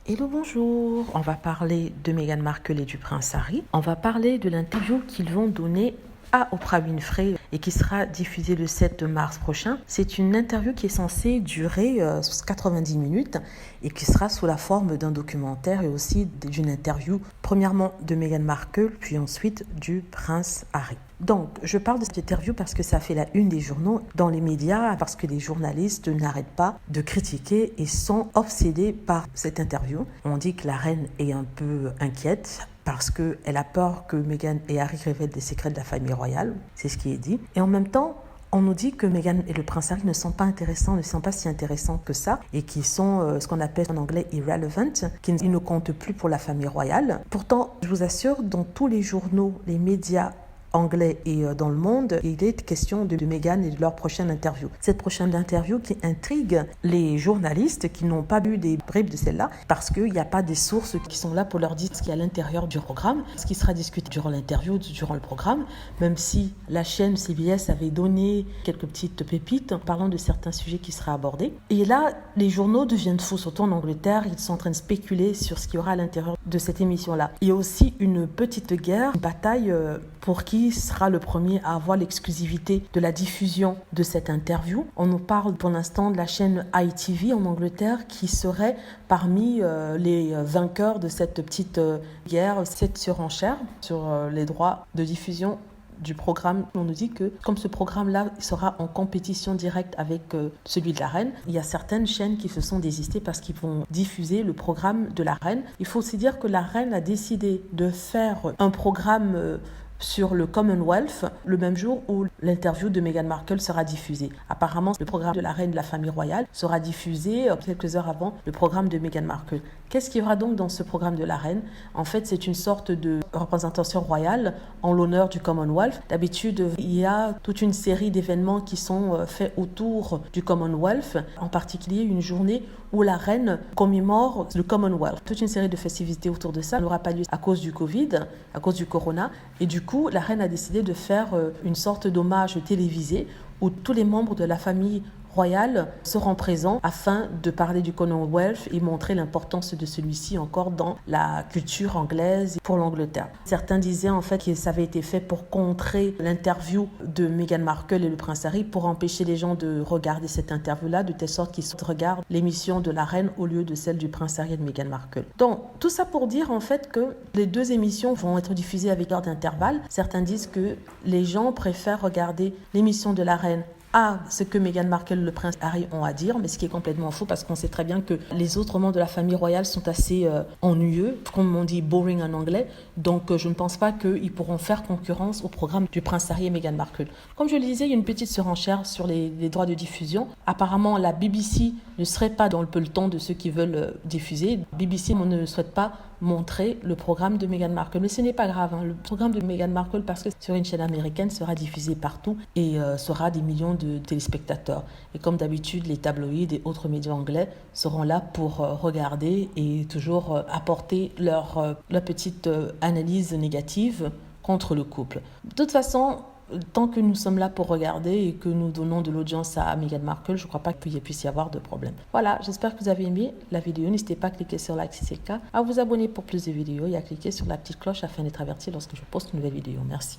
Hello, bonjour. On va parler de Meghan Markle et du prince Harry. On va parler de l'interview qu'ils vont donner à Oprah Winfrey et qui sera diffusée le 7 mars prochain. C'est une interview qui est censée durer 90 minutes et qui sera sous la forme d'un documentaire et aussi d'une interview, premièrement de Meghan Markle, puis ensuite du prince Harry. Donc, je parle de cette interview parce que ça fait la une des journaux dans les médias, parce que les journalistes n'arrêtent pas de critiquer et sont obsédés par cette interview. On dit que la reine est un peu inquiète parce qu'elle a peur que Meghan et Harry révèlent des secrets de la famille royale. C'est ce qui est dit. Et en même temps, on nous dit que Meghan et le prince Harry ne sont pas si intéressants que ça et qu'ils sont ce qu'on appelle en anglais irrelevant, qu'ils ne comptent plus pour la famille royale. Pourtant, je vous assure, dans tous les journaux, les médias anglais et dans le monde, il est question de Meghan et de leur prochaine interview. Cette prochaine interview qui intrigue les journalistes qui n'ont pas vu des bribes de celle-là parce qu'il n'y a pas des sources qui sont là pour leur dire ce qu'il y a à l'intérieur du programme, ce qui sera discuté durant l'interview, durant le programme, même si la chaîne CBS avait donné quelques petites pépites en parlant de certains sujets qui seraient abordés. Et là, les journaux deviennent fous, surtout en Angleterre, ils sont en train de spéculer sur ce qu'il y aura à l'intérieur de cette émission-là. Il y a aussi une petite guerre, une bataille pour qui sera le premier à avoir l'exclusivité de la diffusion de cette interview. On nous parle pour l'instant de la chaîne ITV en Angleterre qui serait parmi les vainqueurs de cette petite guerre, cette surenchère sur les droits de diffusion du programme. On nous dit que comme ce programme-là sera en compétition directe avec celui de la reine, il y a certaines chaînes qui se sont désistées parce qu'ils vont diffuser le programme de la reine. Il faut aussi dire que la reine a décidé de faire un programme sur le Commonwealth le même jour où l'interview de Meghan Markle sera diffusée. Apparemment, le programme de la reine de la famille royale sera diffusé quelques heures avant le programme de Meghan Markle. Qu'est-ce qu'il y aura donc dans ce programme de la reine? En fait, c'est une sorte de représentation royale en l'honneur du Commonwealth. D'habitude, il y a toute une série d'événements qui sont faits autour du Commonwealth, en particulier une journée où la reine commémore le Commonwealth. Toute une série de festivités autour de ça n'aura pas lieu à cause du Covid, à cause du Corona. Et du coup, la reine a décidé de faire une sorte d'hommage télévisé où tous les membres de la famille royale seront présents afin de parler du Commonwealth et montrer l'importance de celui-ci encore dans la culture anglaise pour l'Angleterre. Certains disaient en fait que ça avait été fait pour contrer l'interview de Meghan Markle et le prince Harry, pour empêcher les gens de regarder cette interview-là, de telle sorte qu'ils regardent l'émission de la reine au lieu de celle du prince Harry et de Meghan Markle. Donc tout ça pour dire en fait que les deux émissions vont être diffusées avec heure d'intervalle. Certains disent que les gens préfèrent regarder l'émission de la reine à ce que Meghan Markle et le prince Harry ont à dire, mais ce qui est complètement faux parce qu'on sait très bien que les autres membres de la famille royale sont assez ennuyeux, comme on dit boring en anglais, donc je ne pense pas qu'ils pourront faire concurrence au programme du prince Harry et Meghan Markle. Comme je le disais, il y a une petite surenchère sur les droits de diffusion. Apparemment, la BBC ne serait pas dans le peloton de ceux qui veulent diffuser. BBC ne souhaite pas montrer le programme de Meghan Markle. Mais ce n'est pas grave, le programme de Meghan Markle, parce que sur une chaîne américaine, sera diffusé partout et sera des millions de téléspectateurs. Et comme d'habitude, les tabloïds et autres médias anglais seront là pour regarder et toujours apporter leur petite analyse négative contre le couple. De toute façon, tant que nous sommes là pour regarder et que nous donnons de l'audience à Meghan Markle, je ne crois pas qu'il puisse y avoir de problème. Voilà, j'espère que vous avez aimé la vidéo. N'hésitez pas à cliquer sur like si c'est le cas, à vous abonner pour plus de vidéos et à cliquer sur la petite cloche afin d'être averti lorsque je poste une nouvelle vidéo. Merci.